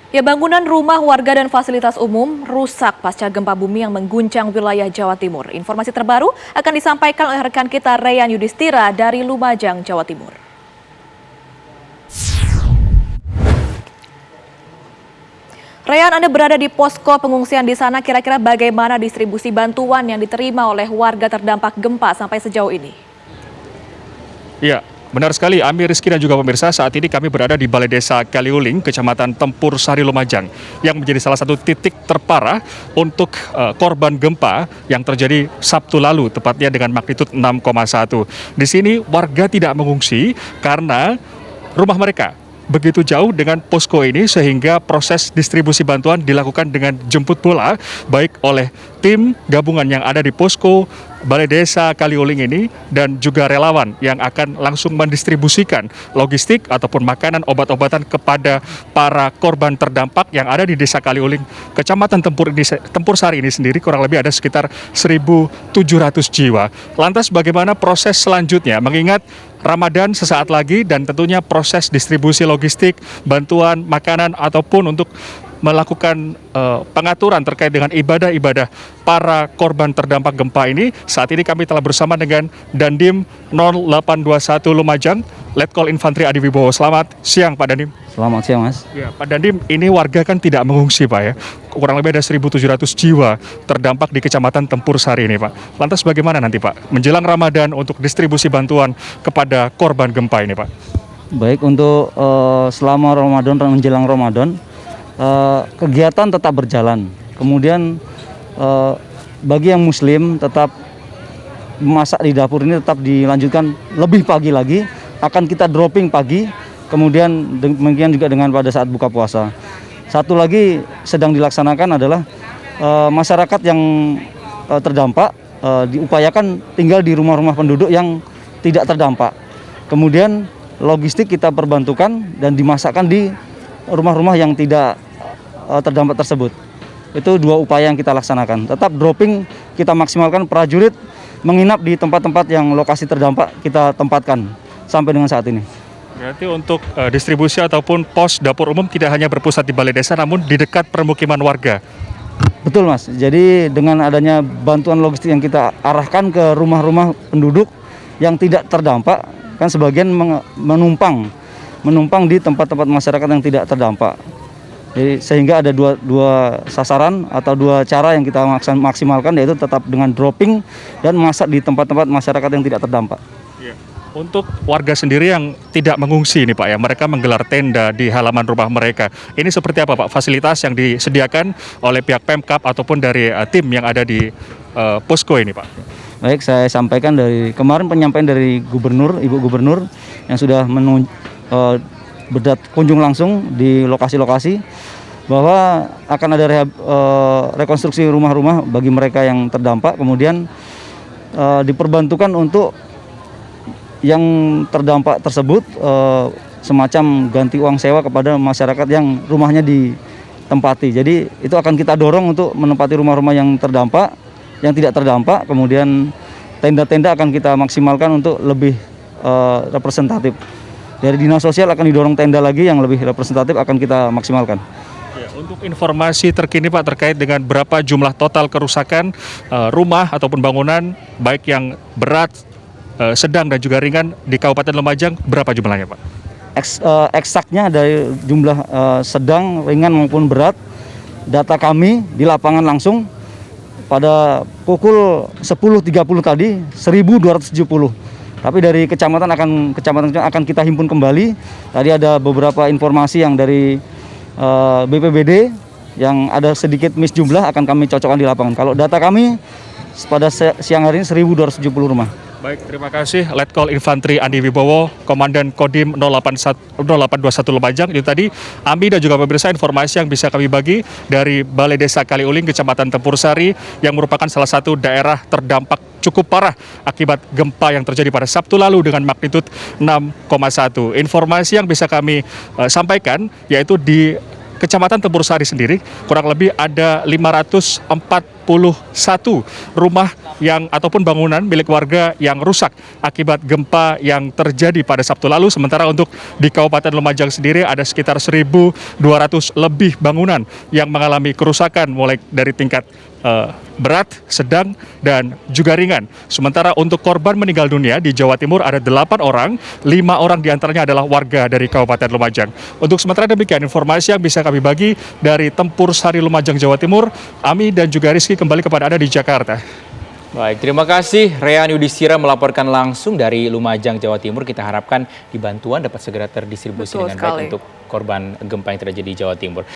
Ya, bangunan rumah warga dan fasilitas umum rusak pasca gempa bumi yang mengguncang wilayah Jawa Timur. Informasi terbaru akan disampaikan oleh rekan kita Reyan Yudhistira dari Lumajang, Jawa Timur. Reyan, Anda berada di posko pengungsian di sana. Kira-kira bagaimana distribusi bantuan yang diterima oleh warga terdampak gempa sampai sejauh ini? Ya, benar sekali, Ami, Rizky, dan juga pemirsa. Saat ini kami berada di Balai Desa Kaliuling, Kecamatan Tempur Sari, Lumajang, yang menjadi salah satu titik terparah untuk korban gempa yang terjadi Sabtu lalu, tepatnya dengan magnitud 6,1. Di sini warga tidak mengungsi karena rumah mereka begitu jauh dengan posko ini, sehingga proses distribusi bantuan dilakukan dengan jemput bola, baik oleh tim gabungan yang ada di posko Balai Desa Kaliuling ini dan juga relawan yang akan langsung mendistribusikan logistik ataupun makanan, obat-obatan kepada para korban terdampak yang ada di Desa Kaliuling, Kecamatan Tempur Sari ini sendiri. Kurang lebih ada sekitar 1.700 jiwa. Lantas bagaimana proses selanjutnya, mengingat Ramadan sesaat lagi dan tentunya proses distribusi logistik, bantuan makanan ataupun untuk melakukan pengaturan terkait dengan ibadah-ibadah para korban terdampak gempa ini. Saat ini kami telah bersama dengan Dandim 0821 Lumajang, Letkol Infantri Adi Wibowo. Selamat siang, Pak Dandim. Selamat siang, Mas. Ya, Pak Dandim, ini warga kan tidak mengungsi, Pak, ya. Kurang lebih ada 1.700 jiwa terdampak di Kecamatan Tempur Sari ini, Pak. Lantas bagaimana nanti, Pak, menjelang Ramadan untuk distribusi bantuan kepada korban gempa ini, Pak? Baik, untuk selama Ramadan, menjelang Ramadan, kegiatan tetap berjalan. Kemudian bagi yang Muslim tetap memasak di dapur ini tetap dilanjutkan lebih pagi lagi. Akan kita dropping pagi, kemudian demikian juga dengan pada saat buka puasa. Satu lagi sedang dilaksanakan adalah masyarakat yang terdampak diupayakan tinggal di rumah-rumah penduduk yang tidak terdampak. Kemudian logistik kita perbantukan dan dimasakkan di rumah-rumah yang tidak terdampak tersebut. Itu dua upaya yang kita laksanakan. Tetap dropping kita maksimalkan, prajurit menginap di tempat-tempat yang lokasi terdampak kita tempatkan sampai dengan saat ini. Berarti untuk distribusi ataupun pos dapur umum tidak hanya berpusat di balai desa, namun di dekat permukiman warga. Betul, Mas. Jadi dengan adanya bantuan logistik yang kita arahkan ke rumah-rumah penduduk yang tidak terdampak, kan sebagian menumpang di tempat-tempat masyarakat yang tidak terdampak. Jadi sehingga ada dua sasaran atau dua cara yang kita maksimalkan, yaitu tetap dengan dropping dan masak di tempat-tempat masyarakat yang tidak terdampak. Ya. Untuk warga sendiri yang tidak mengungsi ini, Pak, ya, mereka menggelar tenda di halaman rumah mereka. Ini seperti apa, Pak, fasilitas yang disediakan oleh pihak Pemkab ataupun dari tim yang ada di posko ini, Pak? Baik, saya sampaikan dari kemarin penyampaian dari Gubernur, Ibu Gubernur yang sudah kunjung langsung di lokasi-lokasi bahwa akan ada rekonstruksi rumah-rumah bagi mereka yang terdampak, kemudian diperbantukan untuk yang terdampak tersebut semacam ganti uang sewa kepada masyarakat yang rumahnya ditempati. Jadi itu akan kita dorong untuk menempati rumah-rumah yang terdampak, yang tidak terdampak, kemudian tenda-tenda akan kita maksimalkan untuk lebih representatif. Dari Dinas Sosial akan didorong tenda lagi yang lebih representatif akan kita maksimalkan. Ya, untuk informasi terkini, Pak, terkait dengan berapa jumlah total kerusakan rumah ataupun bangunan, baik yang berat, sedang dan juga ringan di Kabupaten Lumajang, berapa jumlahnya, Pak? Eksaknya dari jumlah sedang, ringan maupun berat, data kami di lapangan langsung pada pukul 10.30 tadi 1.270. Tapi dari kecamatan akan kita himpun kembali. Tadi ada beberapa informasi yang dari BPBD yang ada sedikit miss jumlah, akan kami cocokkan di lapangan. Kalau data kami pada siang hari ini 1.270 rumah. Baik, terima kasih Letkol Infantri Adi Wibowo, Komandan Kodim 0821 Lumajang. Itu tadi Ami dan juga pemirsa informasi yang bisa kami bagi dari Balai Desa Kaliuling, Kecamatan Tempur Sari, yang merupakan salah satu daerah terdampak cukup parah akibat gempa yang terjadi pada Sabtu lalu dengan magnitud 6,1. Informasi yang bisa kami sampaikan yaitu di Kecamatan Tempur Sari sendiri kurang lebih ada 504 rumah yang ataupun bangunan milik warga yang rusak akibat gempa yang terjadi pada Sabtu lalu. Sementara untuk di Kabupaten Lumajang sendiri ada sekitar 1.200 lebih bangunan yang mengalami kerusakan mulai dari tingkat berat, sedang, dan juga ringan. Sementara untuk korban meninggal dunia di Jawa Timur ada 8 orang, 5 orang diantaranya adalah warga dari Kabupaten Lumajang. Untuk sementara demikian informasi yang bisa kami bagi dari Tempur Sari Lumajang, Jawa Timur. Ami dan juga Rizky kembali kepada Anda di Jakarta. Baik, terima kasih Rehan Yudhistira melaporkan langsung dari Lumajang, Jawa Timur. Kita harapkan dibantuan dapat segera terdistribusi Betul dengan sekali. baik untuk korban gempa yang terjadi di Jawa Timur.